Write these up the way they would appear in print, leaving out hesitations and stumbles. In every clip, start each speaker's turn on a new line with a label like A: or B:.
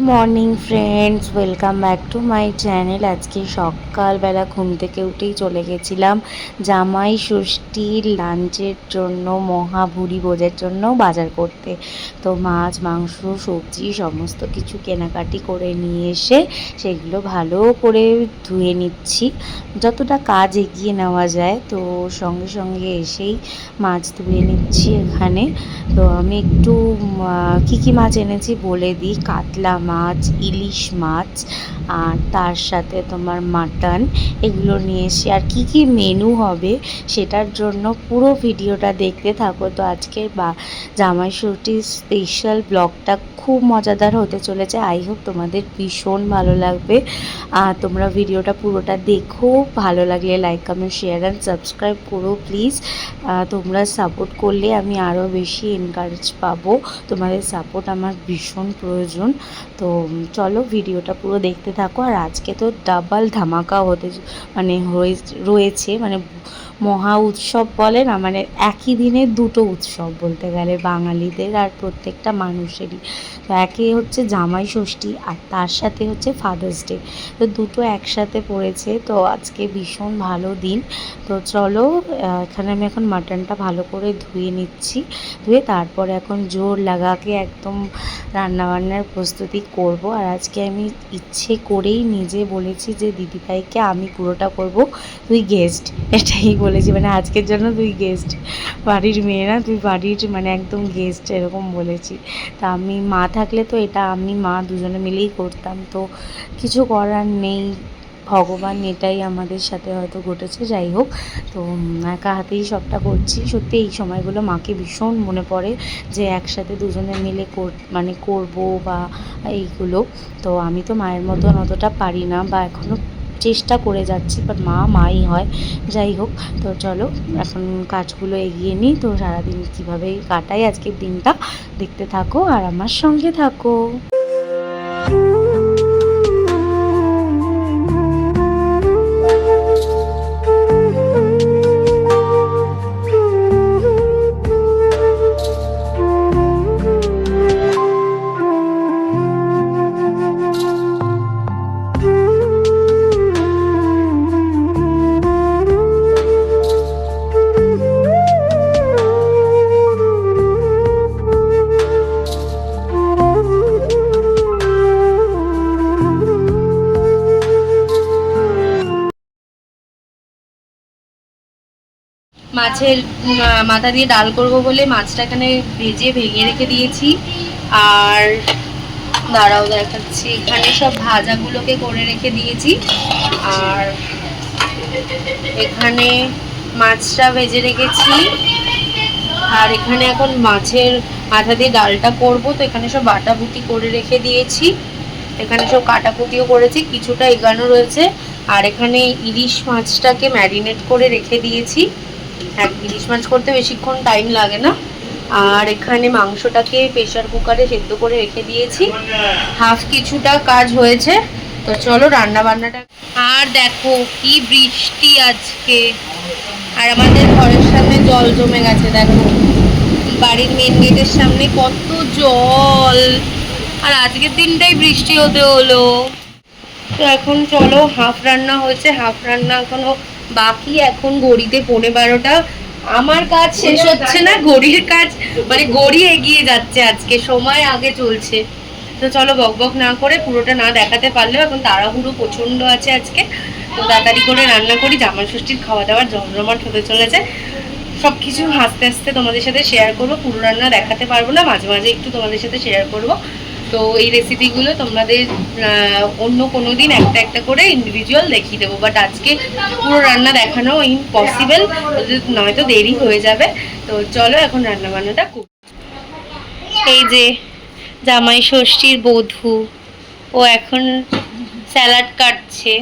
A: Morning friends, welcome back to my channel. আজকে সকালবেলা ঘুম থেকে উঠেই চলে গেছিলাম জামাই ষষ্ঠীর লাঞ্চের জন্য, মহাভুরি ভোজের জন্য বাজার করতে। তো মাছ, মাংস, সবজি সমস্ত কিছু কেনাকাটি করে নিয়ে এসে সেগুলো ভালো করে ধুয়ে নিচ্ছি, যতটা কাজ এগিয়ে নেওয়া যায়। তো সঙ্গে সঙ্গে এসেই মাছ ধুয়ে নিচ্ছি এখানে। তো আমি একটু কী মাছ এনেছি বলে দিই। কাতলা মাছ, ইলিশ মাছ, আর তার সাথে তোমার মাটন, এগুলো নিয়ে এসে আর কী মেনু হবে সেটার জন্য পুরো ভিডিওটা দেখতে থাকো। তো আজকের জামাই ষষ্ঠীর স্পেশাল ব্লগটা খুব মজাদার হতে চলেছে। আই হোপ তোমাদের ভীষণ ভালো লাগবে। তোমরা ভিডিওটা পুরোটা দেখো, ভালো লাগলে like, comment, share and subscribe করো প্লিজ। তোমরা সাপোর্ট করলে আমি আরও বেশি এনকারেজ পাবো। তোমাদের সাপোর্ট আমার ভীষণ প্রয়োজন। তো চলো ভিডিওটা পুরো দেখতে থাকো। আর আজকে তো ডাবল ধামাকা রয়েছে, মানে মহা উৎসব বলে না, মানে একই দিনে দুটো উৎসব বলতে গেলে বাঙালিদের আর প্রত্যেকটা মানুষেরই। তো একে হচ্ছে জামাই ষষ্ঠী আর তার সাথে হচ্ছে ফাদার্স ডে, তো দুটো একসাথে পড়েছে। তো আজকে ভীষণ ভালো দিন। তো চলো, এখানে আমি এখন মাটনটা ভালো করে ধুয়ে নিচ্ছি। ধুয়ে তারপরে এখন জোর লাগাকে একদম রান্নাবান্নার প্রস্তুতি করব। আর আজকে আমি ইচ্ছে করেই নিজে বলেছি যে দিদিভাইকে আমি পুরোটা করব, তুই গেস্ট, এটাই বলেছি। মানে আজকের জন্য তুই গেস্ট, বাড়ির মেয়ে না, তুই বাড়ির মানে একদম গেস্ট, এরকম বলেছি। তা আমি মা থাকলে তো এটা আমি মা দুজনে মিলেই করতাম। তো কিছু করার নেই, ভগবান এটাই আমাদের সাথে হয়তো ঘটেছে। যাই হোক, তো একা হাতেই সবটা করছি। সত্যি এই সময়গুলো মাকে ভীষণ মনে পড়ে যে একসাথে দুজনে মিলে করব বা এইগুলো। তো আমি তো মায়ের মতন অতটা পারি না, বা এখনও চেষ্টা করে যাচ্ছি, বাট মাই হয়। যাই হোক, তো চলো এখন কাজগুলো এগিয়ে নিই। তো সারাদিন কীভাবে কাটাই আজকের দিনটা দেখতে থাকো আর আমার সঙ্গে থাকো। মাছের মাথা দিয়ে ডাল করব বলে মাছটা এখানে ভেঙে রেখে দিয়েছি। আর দাঁড়াও দেখাচ্ছি, এখানে সব ভাজাগুলোকে করে রেখে দিয়েছি। আর এখানে মাছটা ভেজে রেখেছি। আর এখানে এখন মাছের মাথা দিয়ে ডালটা করব। তো এখানে সব বাটাবুটি করে রেখে দিয়েছি। এখানে সব কাটাকুটিও করেছি, কিছুটা এগানো রয়েছে। আর এখানে ইলিশ মাছটাকে ম্যারিনেট করে রেখে দিয়েছি। ইলিশ মাছ করতে বেশিক্ষণ টাইম লাগে না। আর এখানে মাংসটাকে প্রেশার কুকারে সেদ্ধ করে রেখে দিয়েছি। হাফ কিছুটা কাজ হয়েছে। তো চলো রান্না বান্নাটা। আর দেখো কি বৃষ্টি আজকে, আর আমাদের ঘরের সামনে জল জমে গেছে। দেখো বাড়ির মেন গেটের সামনে কত জল, আর আজকের দিনটাই বৃষ্টি হতে হলো। তো এখন চলো, হাফ রান্না হয়েছে, হাফ রান্না এখনো বাকি। এখন ঘড়িতে 12:15। আমার কাজ শেষ হচ্ছে না, ঘড়ির কাজ মানে ঘড়ি এগিয়ে যাচ্ছে, আজকে সময় আগে চলছে। তো চলো বকবক না করে, পুরোটা না দেখাতে পারলেও এখন তাড়াহুড়ো প্রচণ্ড আছে আজকে। তো তাড়াতাড়ি করে রান্না করি, জামাই ষষ্ঠীর খাওয়া দাওয়ার জমজমাট হতে চলেছে। সব কিছু আস্তে আস্তে তোমাদের সাথে শেয়ার করবো। পুরো রান্না দেখাতে পারবো না, মাঝে মাঝে একটু তোমাদের সাথে শেয়ার করবো। তো এই রেসিপিগুলো তোমাদের অন্য কোনো দিন একটা একটা করে ইন্ডিভিজুয়াল দেখিয়ে দেবো, বাট আজকে পুরো রান্না দেখানো ইম্পসিবল, নয়তো দেরি হয়ে যাবে। তো চলো এখন রান্না বান্নাটা করি। এই যে জামাই ষষ্ঠীর বধূ, ও এখন স্যালাড কাটছে।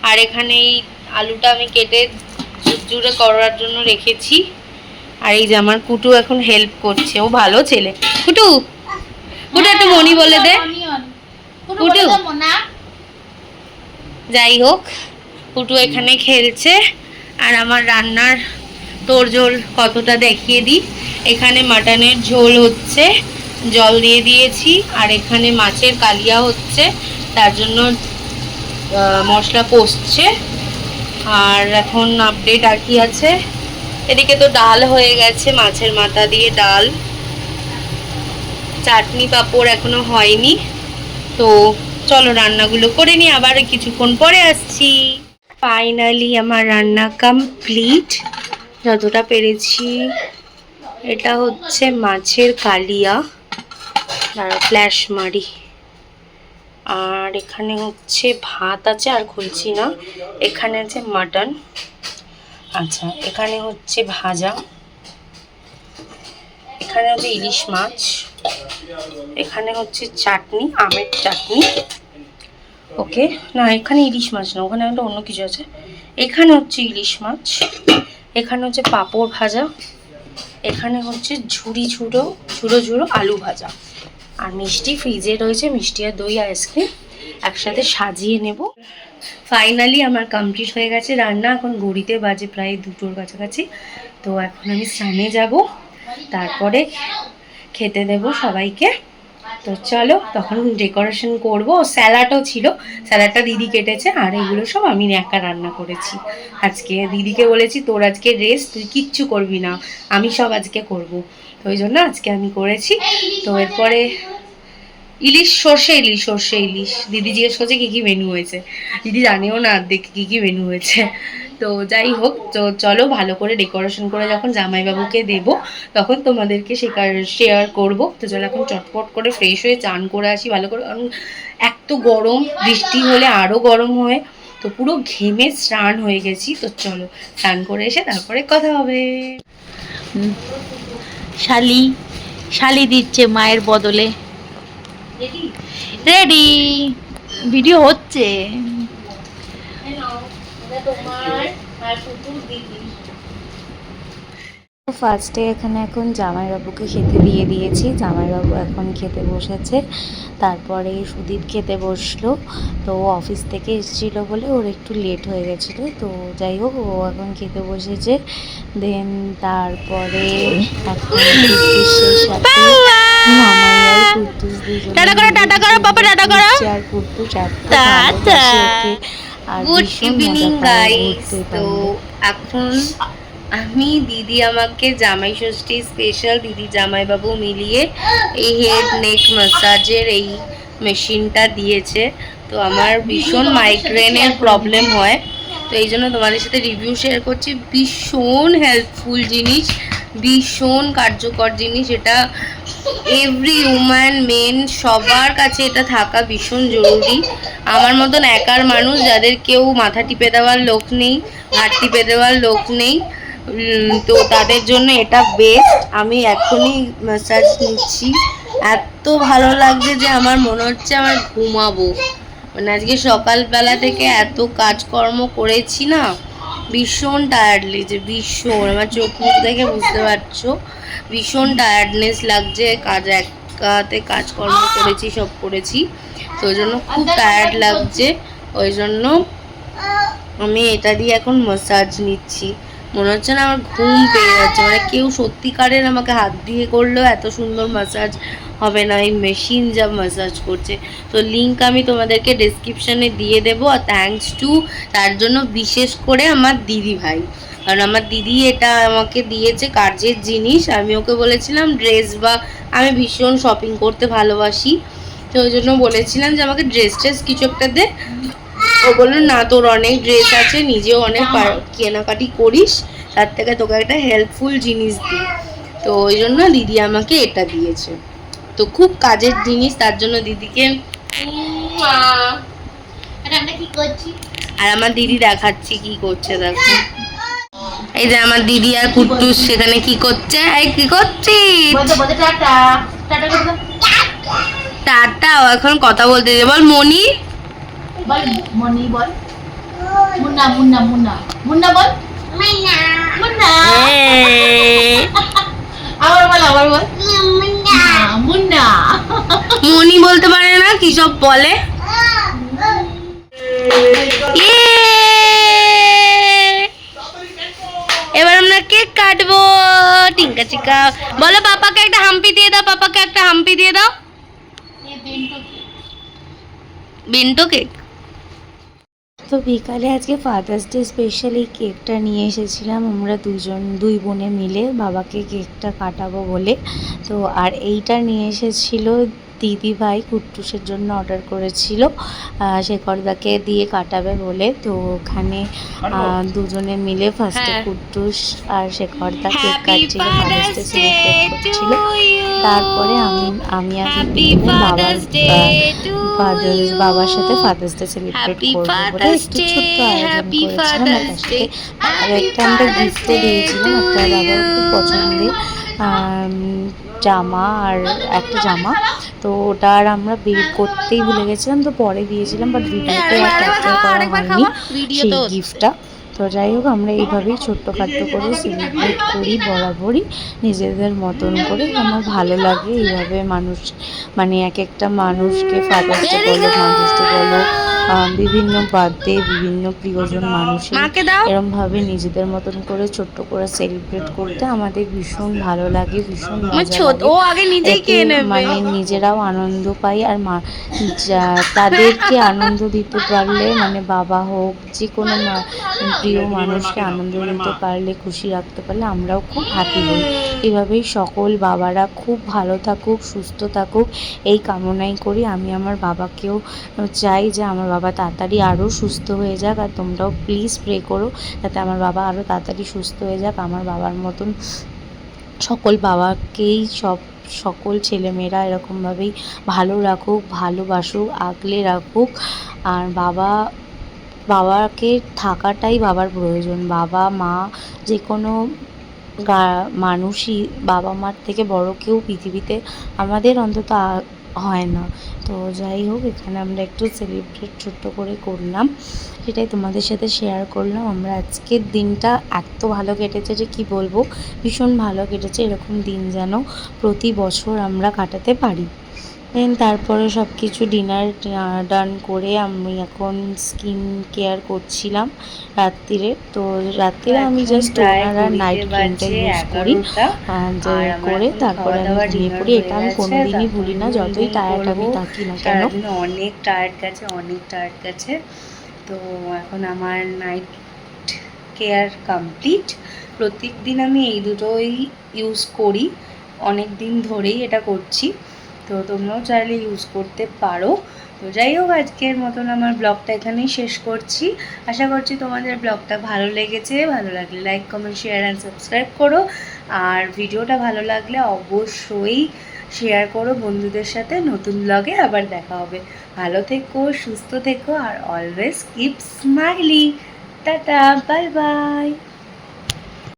A: আর এখানে এই আলুটা আমি কেটে জুড়ে করার জন্য রেখেছি। আর এই যে আমার কুটু এখন হেল্প করছে, ও ভালো ছেলে। কুটু কুটু একটু মনি বলে দে, কুটু। যাই হোক, কুটু এখানে খেলছে। আর আমার রান্নার তোড়জোড় কতটা দেখিয়ে দিই। এখানে মাটনের ঝোল হচ্ছে, জল দিয়ে দিয়েছি। আর এখানে মাছের কালিয়া হচ্ছে, তার জন্য মশলা কষছে। আর এখন আপডেট আর কি আছে, এদিকে তো ডাল হয়ে গেছে, মাছের মাথা দিয়ে ডাল, চাটনি পাঁপড় এখনো হয়নি। তো চলো রান্নাগুলো করে নিই, আবার কিছুক্ষণ পরে আসছি। ফাইনালি আমার রান্না কমপ্লিট যতটা পেরেছি। এটা হচ্ছে মাছের কালিয়া, ফ্ল্যাশ মারি। আর এখানে হচ্ছে ভাত আছে, আর খুলছি না। এখানে আছে মাটন। আচ্ছা, এখানে হচ্ছে ভাজা, এখানে হচ্ছে ইলিশ মাছ, এখানে হচ্ছে চাটনি, আমের চাটনি। ওকে, না এখানে ইলিশ মাছ না, ওখানে একটা অন্য কিছু আছে। এখানে হচ্ছে ইলিশ মাছ, এখানে হচ্ছে পাঁপড় ভাজা, এখানে হচ্ছে ঝুড়ো ঝুড়ো আলু ভাজা। আর মিষ্টি ফ্রিজে রয়েছে, মিষ্টি আর দই আইসক্রিম একসাথে সাজিয়ে নেব। ফাইনালি আমার কমপ্লিট হয়ে গেছে রান্না। এখন ঘড়িতে বাজে প্রায় 2টোর কাছাকাছি। তো এখন আমি স্নানে যাব, তারপরে খেতে দেব সবাইকে। তো চলো, তখন ডেকোরেশন করব। স্যালাডও ছিল, স্যালাডটা দিদি কেটেছে, আর এগুলো সব আমি একা রান্না করেছি আজকে। দিদিকে বলেছি তোর আজকে রেস্ট, তুই কিচ্ছু করবি না, আমি সব আজকে করব। তো ওই জন্য আজকে আমি করেছি। তো এরপরে ইলিশ, সর্ষে ইলিশ দিদি জিজ্ঞেস করছে কী কী মেনু হয়েছে। দিদি জানেও না দেখে কী কী মেনু হয়েছে। তো যাই হোক, তো চলো ভালো করে ডেকোরেশন করে যখন জামাইবাবুকে দেব তখন তোমাদেরকে শেয়ার করব। তো চলো এখন চটপট করে ফ্রেশ হয়ে চান করে আসি ভালো করে, কারণ এত গরম, বৃষ্টি হলে আরও গরম হয়। তো পুরো ঘেমে স্নান হয়ে গেছি। তো চলো স্নান করে এসে তারপরে কথা হবে।
B: শালি দিচ্ছে মায়ের বদলে। রেডি, ভিডিও হচ্ছে। ফার্স্টে এখানে এখন জামাইবাবুকে খেতে দিয়ে দিয়েছি, জামাইবাবু এখন খেতে বসেছে। তারপরে সুদীপ খেতে বসলো। তো অফিস থেকে এসেছিলো বলে ওর একটু লেট হয়ে গেছিলো। তো যাই হোক, ও এখন খেতে বসেছে। দেন তারপরে এখন কুট্টুসের সাথে মামাই আর কুট্টুস দুজনে আর কুট্টুস এত ভালোবাসে ওকে, আর ভীষণ মজা পায় ঘুরতে পারলে।
A: এখন আমি দিদি আমাকে জামাই ষষ্ঠী স্পেশাল দিদি জামাইবাবু মিলিয়ে এই হেড নেক ম্যাসাজের এই মেশিনটা দিয়েছে। তো আমার ভীষণ মাইগ্রেনের প্রবলেম হয়, তো এই জন্য তোমাদের সাথে রিভিউ শেয়ার করছি। ভীষণ হেল্পফুল জিনিস, ভীষণ কার্যকর জিনিস। এটা এভরি উম্যান, মেন সবার কাছে এটা থাকা ভীষণ জরুরি। আমার মতন একার মানুষ যাদের কেউ মাথা টিপে দেওয়ার লোক নেই, হাত টিপে দেওয়ার লোক নেই, তো তাদের জন্য এটা বেস্ট। আমি এখনই ম্যাসাজ নিচ্ছি, এত ভালো লাগছে যে আমার মনে হচ্ছে আমার ঘুমাবো। মানে আজকে সকালবেলা থেকে এত কাজকর্ম করেছি না, ভীষণ টায়ার্ড লেগেছে, ভীষণ। আমার চোখ মুখ দেখে বুঝতে পারছো ভীষণ টায়ার্ডনেস লাগছে। একাতে কাজকর্ম করেছি, সব করেছি, তো ওই জন্য খুব টায়ার্ড লাগছে। ওই জন্য আমি এটা দিয়ে এখন ম্যাসাজ নিচ্ছি। মনে হচ্ছে না আমার ঘুম পেয়ে যাচ্ছে, মানে কেউ সত্যিকারের আমাকে হাত দিয়ে করলেও এত সুন্দর ম্যাসাজ হবে না, এই মেশিন যা ম্যাসাজ করছে। তো লিঙ্ক আমি তোমাদেরকে ডেসক্রিপশানে দিয়ে দেবো। আর থ্যাঙ্কস টু তার জন্য বিশেষ করে আমার দিদি ভাই, কারণ আমার দিদি এটা আমাকে দিয়েছে কাজের জিনিস। আমি ওকে বলেছিলাম ড্রেস, বা আমি ভীষণ শপিং করতে ভালোবাসি, তো ওই জন্য বলেছিলাম যে আমাকে ড্রেস কিছু একটা দে। ও বললো না, তোর অনেক ড্রেস আছে, নিজেও অনেক কেনাকাটি করিস, তার থেকে তোকে একটা হেল্পফুল জিনিস দিই। তো ওই জন্য দিদি আমাকে এটা দিয়েছে। তো খুব কাজের জিনিস, তার জন্য দিদিকে। আর আমার দিদি দেখাচ্ছি কি করছে, দেখো এই যে আমার দিদি আর কুট্টুস সেখানে কি করছে। এই কি করছিস? টাটা। এখন কথা বলতে যে বল মনি,
B: বল মনি, বল মুন্না মুন্না মুন্না মুন্না, বল মুন্না মুন্না। আবার বল মুন্না মুন্না।
A: মনি বলতে পারে না, কি সব বলে। এবার আমরা কেক কাটবো। টিঙ্কা চিকা বলো পাপাকে একটা হাম্পি দিয়ে দাও, পাপাকে একটা হাম্পি দিয়ে দাও। বিন্টো কেক।
B: তো বিকালে আজকে ফাদার্স ডে স্পেশাল এই কেকটা নিয়ে এসেছিলাম আমরা দুই বোনে মিলে বাবাকে কেকটা কাটাবো বলে। তো আর এইটা নিয়ে এসেছিল দিদি ভাই কুট্টুসের জন্য অর্ডার করেছিল, শেখরদাকে দিয়ে কাটাবে বলে। তো ওখানে দুজনে মিলে ফার্স্টে কুট্টুস আর শেখরদা কেক কাটছিল, ফাদার্স ডে সেলিব্রেট করছিল। তারপরে আমি আর বাবার সাথে ফাদার্স ডে সেলিব্রেট করবো বলে একটু ছোট্ট আয়োজন করেছিলাম। আর তার সাথে একটা আমরা গিফটও দিয়েছিলাম, একটা বাবার খুব পছন্দের জামা আর একটা জামা। তো ওটা আর আমরা বের করতেই ভুলে গেছিলাম, তো পরে দিয়েছিলাম, বাট ভিডিওতে আর ক্যাপচার করা হয়নি সেই গিফটটা। তো যাই হোক আমরা এইভাবেই ছোট্টখাট্টো করে সেলিব্রেট করি বরাবরই নিজেদের মতন করে। আমার ভালো লাগে এইভাবে মানুষ মানে এক একটা মানুষকে ফাদার্স ডে বলো, মাদার্স ডে বলো, বিভিন্ন বার্থডে, বিভিন্ন প্রিয়জন মানুষের এরমভাবে নিজেদের মতন করে ছোট্ট করে সেলিব্রেট করতে আমাদের ভীষণ ভালো লাগে, ভীষণ মজা লাগে। মানে নিজেরাও আনন্দ পাই আর তাদেরকে আনন্দ দিতে পারলে, মানে বাবা হোক যে কোনো প্রিয় মানুষকে আনন্দ দিতে পারলে, খুশি রাখতে পারলে আমরাও খুব হ্যাপি হই। এভাবেই সকল বাবারা খুব ভালো থাকুক, সুস্থ থাকুক এই কামনাই করি। আমি আমার বাবাকেও চাই যে আমার বাবা তাড়াতাড়ি আরও সুস্থ হয়ে যাক, আর তোমরাও প্লিজ প্রে করো যাতে আমার বাবা আরও তাড়াতাড়ি সুস্থ হয়ে যাক। আমার বাবার মতন সকল বাবাকেই সকল ছেলেমেয়েরা এরকমভাবেই ভালো রাখুক, ভালোবাসুক, আগলে রাখুক। আর বাবাকে থাকাটাই বাবার প্রয়োজন। বাবা মা যে কোনো মানুষই বাবা মার থেকে বড় কেউ পৃথিবীতে আমাদের অন্তত হয় না। তো যাই হোক এখানে আমরা একটু সেলিব্রেট ছোট্ট করে করলাম, সেটাই তোমাদের সাথে শেয়ার করলাম। আমরা আজকের দিনটা এত ভালো কেটেছে যে কি বলবো, ভীষণ ভালো কেটেছে। এরকম দিন যেন প্রতি বছর আমরা কাটাতে পারি। দেন তারপরে সব কিছু ডিনার ডান করে আমি এখন স্কিন কেয়ার করছিলাম রাত্রিরে। তো রাত্রিরে আমি জাস্ট টোনার আর নাইট ক্রিমটা ইউজ করি, করে তারপরে আমি ঘুমিয়ে পড়ি। এটা আমি কোনোদিনই ভুলি না, যতই টায়ার্ড আমি থাকি না কেন।
C: অনেক টায়ার্ড গেছে। তো এখন আমার নাইট কেয়ার কমপ্লিট। প্রত্যেক দিন আমি এই দুটোই ইউজ করি, অনেক দিন ধরেই এটা করছি। তো তোমরাও চাইলে ইউজ করতে পারো। তো যাই হোক আজকের মতন আমার ব্লগটা এখানেই শেষ করছি। আশা করছি তোমাদের ব্লগটা ভালো লেগেছে। ভালো লাগলে like, comment, share and subscribe করো। আর ভিডিওটা ভালো লাগলে অবশ্যই শেয়ার করো বন্ধুদের সাথে। নতুন ব্লগে আবার দেখা হবে। ভালো থেকো, সুস্থ থেকো আর always keep smiling. Tata, bye by.